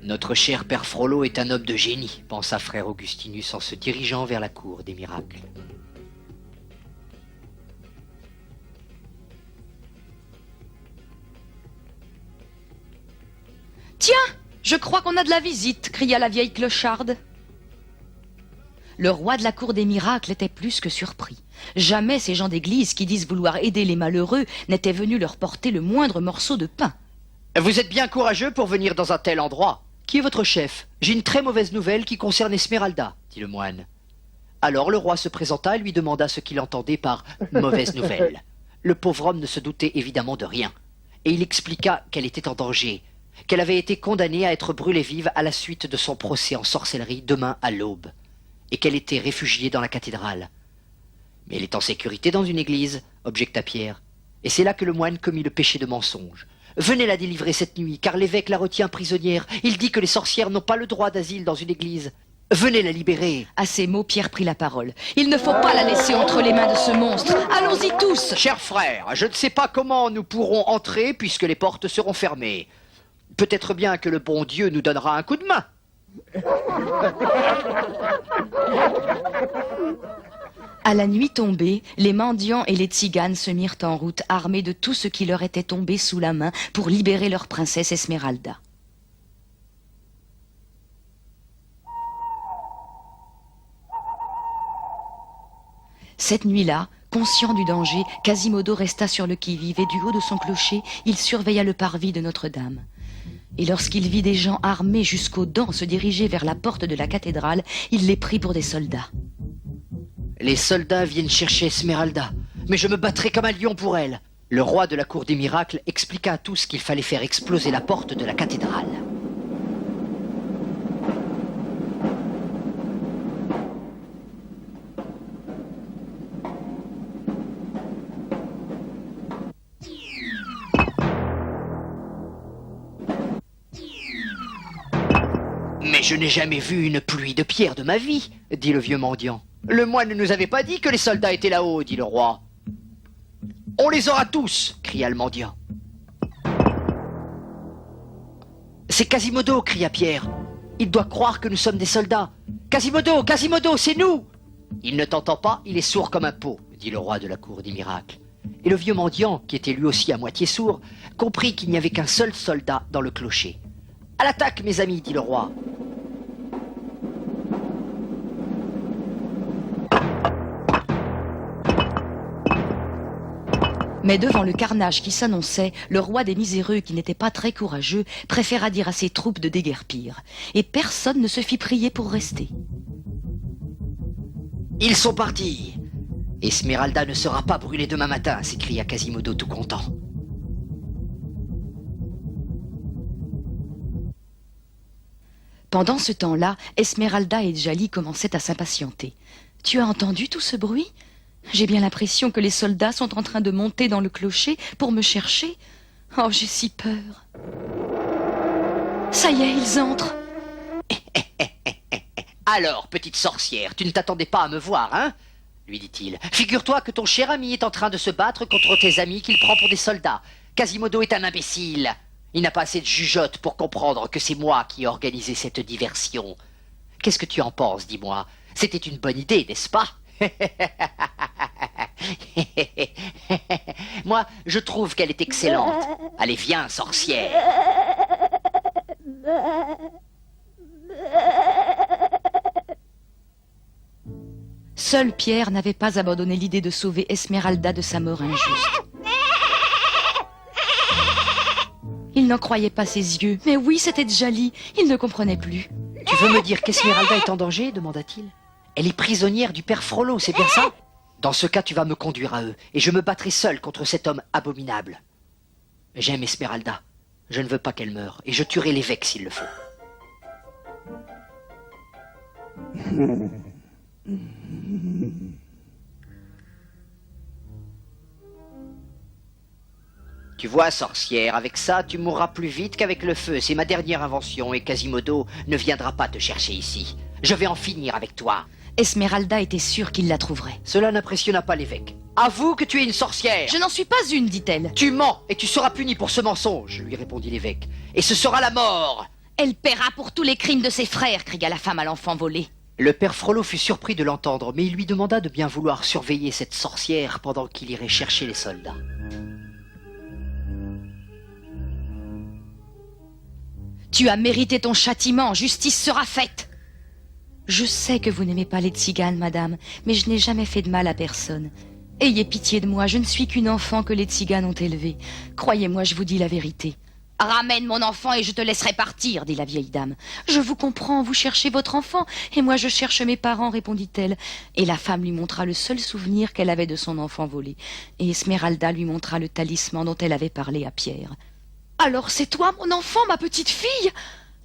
Notre cher père Frollo est un homme de génie, pensa frère Augustinus en se dirigeant vers la cour des miracles. Tiens, je crois qu'on a de la visite, cria la vieille clocharde. Le roi de la cour des miracles était plus que surpris. Jamais ces gens d'église qui disent vouloir aider les malheureux n'étaient venus leur porter le moindre morceau de pain. Vous êtes bien courageux pour venir dans un tel endroit. Qui est votre chef? J'ai une très mauvaise nouvelle qui concerne Esmeralda, dit le moine. Alors le roi se présenta et lui demanda ce qu'il entendait par mauvaise nouvelle. Le pauvre homme ne se doutait évidemment de rien, et il expliqua qu'elle était en danger, qu'elle avait été condamnée à être brûlée vive à la suite de son procès en sorcellerie demain à l'aube, et qu'elle était réfugiée dans la cathédrale. Mais elle est en sécurité dans une église, objecta Pierre, et c'est là que le moine commit le péché de mensonge. Venez la délivrer cette nuit, car l'évêque la retient prisonnière. Il dit que les sorcières n'ont pas le droit d'asile dans une église. Venez la libérer. À ces mots, Pierre prit la parole. Il ne faut pas la laisser entre les mains de ce monstre. Allons-y tous. Chers frères, je ne sais pas comment nous pourrons entrer puisque les portes seront fermées. Peut-être bien que le bon Dieu nous donnera un coup de main. À la nuit tombée, les mendiants et les tziganes se mirent en route, armés de tout ce qui leur était tombé sous la main pour libérer leur princesse Esmeralda. Cette nuit-là, conscient du danger, Quasimodo resta sur le qui-vive et du haut de son clocher, il surveilla le parvis de Notre-Dame. Et lorsqu'il vit des gens armés jusqu'aux dents se diriger vers la porte de la cathédrale, il les prit pour des soldats. Les soldats viennent chercher Esmeralda, mais je me battrai comme un lion pour elle. Le roi de la cour des miracles expliqua à tous qu'il fallait faire exploser la porte de la cathédrale. Mais je n'ai jamais vu une pluie de pierres de ma vie, dit le vieux mendiant. Le moine ne nous avait pas dit que les soldats étaient là-haut, dit le roi. On les aura tous, cria le mendiant. C'est Quasimodo, cria Pierre. Il doit croire que nous sommes des soldats. Quasimodo, Quasimodo, c'est nous. Il ne t'entend pas, il est sourd comme un pot, dit le roi de la cour des miracles. Et le vieux mendiant, qui était lui aussi à moitié sourd, comprit qu'il n'y avait qu'un seul soldat dans le clocher. À l'attaque, mes amis, dit le roi. Mais devant le carnage qui s'annonçait, le roi des miséreux, qui n'était pas très courageux, préféra dire à ses troupes de déguerpir. Et personne ne se fit prier pour rester. Ils sont partis. Esmeralda ne sera pas brûlée demain matin, s'écria Quasimodo tout content. Pendant ce temps-là, Esmeralda et Djali commençaient à s'impatienter. « Tu as entendu tout ce bruit ? J'ai bien l'impression que les soldats sont en train de monter dans le clocher pour me chercher. Oh, j'ai si peur. Ça y est, ils entrent. » Alors, petite sorcière, tu ne t'attendais pas à me voir, hein ? Lui dit-il. Figure-toi que ton cher ami est en train de se battre contre tes amis qu'il prend pour des soldats. Quasimodo est un imbécile. Il n'a pas assez de jugeote pour comprendre que c'est moi qui ai organisé cette diversion. Qu'est-ce que tu en penses, dis-moi ? C'était une bonne idée, n'est-ce pas ? Moi, je trouve qu'elle est excellente. Allez, viens, sorcière. Seul Pierre n'avait pas abandonné l'idée de sauver Esmeralda de sa mort injuste. Il n'en croyait pas ses yeux. Mais oui, c'était Djali. Il ne comprenait plus. Tu veux me dire qu'Esmeralda est en danger ? Demanda-t-il. Elle est prisonnière du père Frollo, c'est bien ça ? Dans ce cas, tu vas me conduire à eux, et je me battrai seul contre cet homme abominable. J'aime Esmeralda. Je ne veux pas qu'elle meure, et je tuerai l'évêque s'il le faut. Tu vois, sorcière, avec ça, tu mourras plus vite qu'avec le feu. C'est ma dernière invention, et Quasimodo ne viendra pas te chercher ici. Je vais en finir avec toi. Esmeralda était sûre qu'il la trouverait. Cela n'impressionna pas l'évêque. Avoue que tu es une sorcière. Je n'en suis pas une, dit-elle. Tu mens, et tu seras puni pour ce mensonge, lui répondit l'évêque. Et ce sera la mort. Elle paiera pour tous les crimes de ses frères, cria la femme à l'enfant volé. Le père Frollo fut surpris de l'entendre, mais il lui demanda de bien vouloir surveiller cette sorcière pendant qu'il irait chercher les soldats. Tu as mérité ton châtiment, justice sera faite. Je sais que vous n'aimez pas les tziganes, madame, mais je n'ai jamais fait de mal à personne. Ayez pitié de moi, je ne suis qu'une enfant que les tziganes ont élevée. Croyez-moi, je vous dis la vérité. Ramène mon enfant et je te laisserai partir, dit la vieille dame. Je vous comprends, vous cherchez votre enfant, et moi je cherche mes parents, répondit-elle. Et la femme lui montra le seul souvenir qu'elle avait de son enfant volé. Et Esmeralda lui montra le talisman dont elle avait parlé à Pierre. Alors c'est toi, mon enfant, ma petite fille?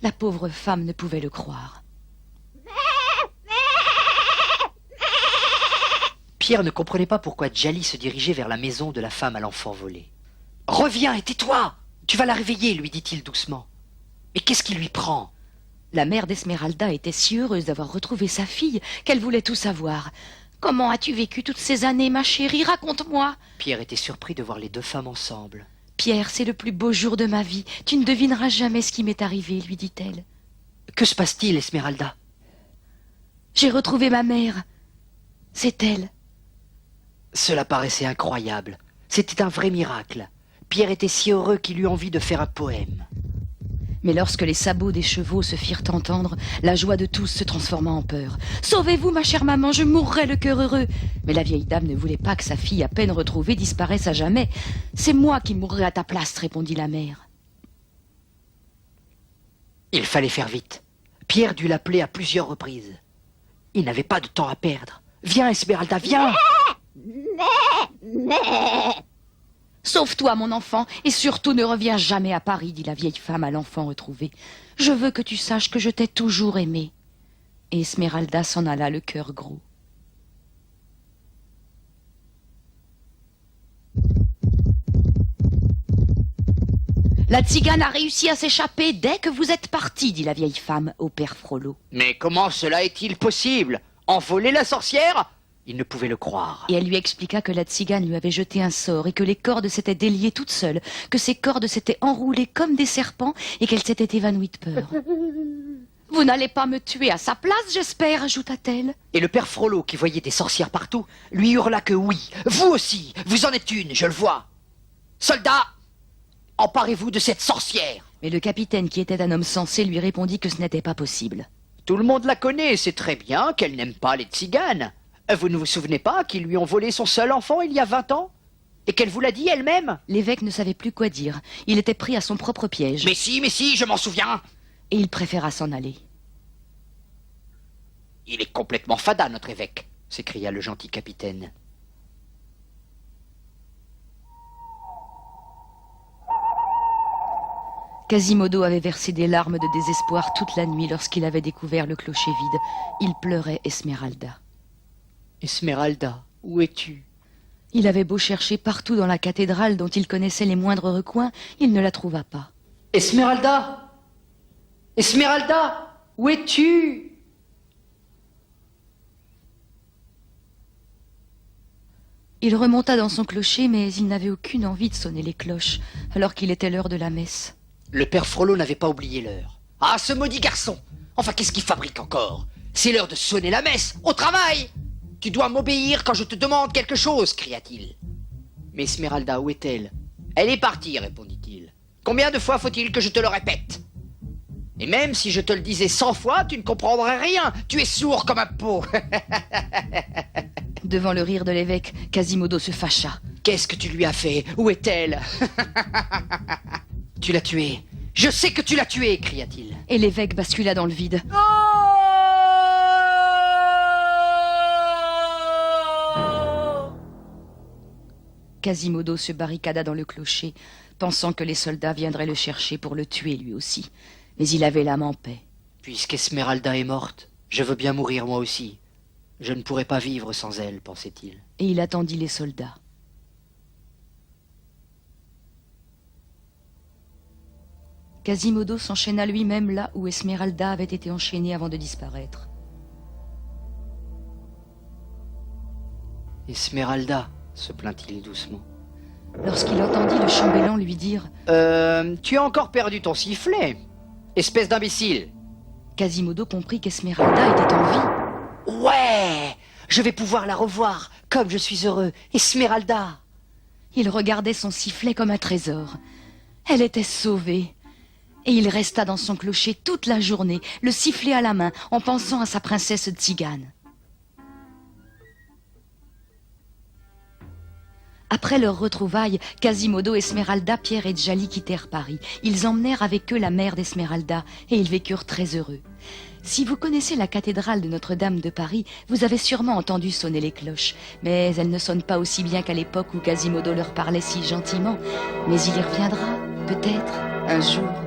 La pauvre femme ne pouvait le croire. Pierre ne comprenait pas pourquoi Djali se dirigeait vers la maison de la femme à l'enfant volé. « Reviens et tais-toi! Tu vas la réveiller, lui dit-il doucement. Mais qu'est-ce qui lui prend ?» La mère d'Esmeralda était si heureuse d'avoir retrouvé sa fille qu'elle voulait tout savoir. « Comment as-tu vécu toutes ces années, ma chérie? Raconte-moi !» Pierre était surpris de voir les deux femmes ensemble. « Pierre, c'est le plus beau jour de ma vie. Tu ne devineras jamais ce qui m'est arrivé, lui dit-elle. »« Que se passe-t-il, Esmeralda ?»« J'ai retrouvé ma mère. C'est elle. » Cela paraissait incroyable. C'était un vrai miracle. Pierre était si heureux qu'il eut envie de faire un poème. Mais lorsque les sabots des chevaux se firent entendre, la joie de tous se transforma en peur. « Sauvez-vous, ma chère maman, je mourrai le cœur heureux !» Mais la vieille dame ne voulait pas que sa fille, à peine retrouvée, disparaisse à jamais. « C'est moi qui mourrai à ta place, » répondit la mère. Il fallait faire vite. Pierre dut l'appeler à plusieurs reprises. Il n'avait pas de temps à perdre. « Viens, Esmeralda, viens !»« Sauve-toi, mon enfant, et surtout ne reviens jamais à Paris, dit la vieille femme à l'enfant retrouvé. Je veux que tu saches que je t'ai toujours aimé. Et Esmeralda s'en alla le cœur gros. La tzigane a réussi à s'échapper dès que vous êtes parti, dit la vieille femme au père Frollo. Mais comment cela est-il possible? Envoler la sorcière? Il ne pouvait le croire. Et elle lui expliqua que la tzigane lui avait jeté un sort et que les cordes s'étaient déliées toutes seules, que ses cordes s'étaient enroulées comme des serpents et qu'elle s'était évanouie de peur. « Vous n'allez pas me tuer à sa place, j'espère, ajouta-t-elle. Et le père Frollo, qui voyait des sorcières partout, lui hurla que oui. Vous aussi, vous en êtes une, je le vois. Soldats, emparez-vous de cette sorcière. Mais le capitaine, qui était un homme sensé, lui répondit que ce n'était pas possible. Tout le monde la connaît et sait très bien qu'elle n'aime pas les tziganes. Vous ne vous souvenez pas qu'ils lui ont volé son seul enfant il y a 20 ans? Et qu'elle vous l'a dit elle-même? L'évêque ne savait plus quoi dire. Il était pris à son propre piège. Mais si, je m'en souviens. Et il préféra s'en aller. Il est complètement fada, notre évêque, s'écria le gentil capitaine. Quasimodo avait versé des larmes de désespoir toute la nuit lorsqu'il avait découvert le clocher vide. Il pleurait Esmeralda. Esmeralda, où es-tu? Il avait beau chercher partout dans la cathédrale dont il connaissait les moindres recoins, il ne la trouva pas. Esmeralda! Esmeralda! Où es-tu? Il remonta dans son clocher, mais il n'avait aucune envie de sonner les cloches, alors qu'il était l'heure de la messe. Le père Frollo n'avait pas oublié l'heure. Ah, ce maudit garçon! Enfin, qu'est-ce qu'il fabrique encore? C'est l'heure de sonner la messe! Au travail! Tu dois m'obéir quand je te demande quelque chose, cria-t-il. Mais Esmeralda, où est-elle? Elle est partie, répondit-il. Combien de fois faut-il que je te le répète? Et même si je te le disais 100 fois, tu ne comprendrais rien. Tu es sourd comme un pot. Devant le rire de l'évêque, Quasimodo se fâcha. Qu'est-ce que tu lui as fait? Où est-elle? Tu l'as tuée. Je sais que tu l'as tuée, cria-t-il. Et l'évêque bascula dans le vide. Quasimodo se barricada dans le clocher, pensant que les soldats viendraient le chercher pour le tuer lui aussi. Mais il avait l'âme en paix. Puisqu'Esmeralda est morte, je veux bien mourir moi aussi. Je ne pourrais pas vivre sans elle, pensait-il. Et il attendit les soldats. Quasimodo s'enchaîna lui-même là où Esmeralda avait été enchaînée avant de disparaître. Esmeralda, se plaint-il doucement. Lorsqu'il entendit le chambellan lui dire « Tu as encore perdu ton sifflet. Espèce d'imbécile! Quasimodo comprit qu'Esmeralda était en vie. Ouais! Je vais pouvoir la revoir, comme je suis heureux. Esmeralda! Il regardait son sifflet comme un trésor. Elle était sauvée. Et il resta dans son clocher toute la journée, le sifflet à la main, en pensant à sa princesse tzigane. Après leur retrouvaille, Quasimodo, Esmeralda, Pierre et Djali quittèrent Paris. Ils emmenèrent avec eux la mère d'Esmeralda et ils vécurent très heureux. Si vous connaissez la cathédrale de Notre-Dame de Paris, vous avez sûrement entendu sonner les cloches. Mais elles ne sonnent pas aussi bien qu'à l'époque où Quasimodo leur parlait si gentiment. Mais il y reviendra, peut-être, un jour.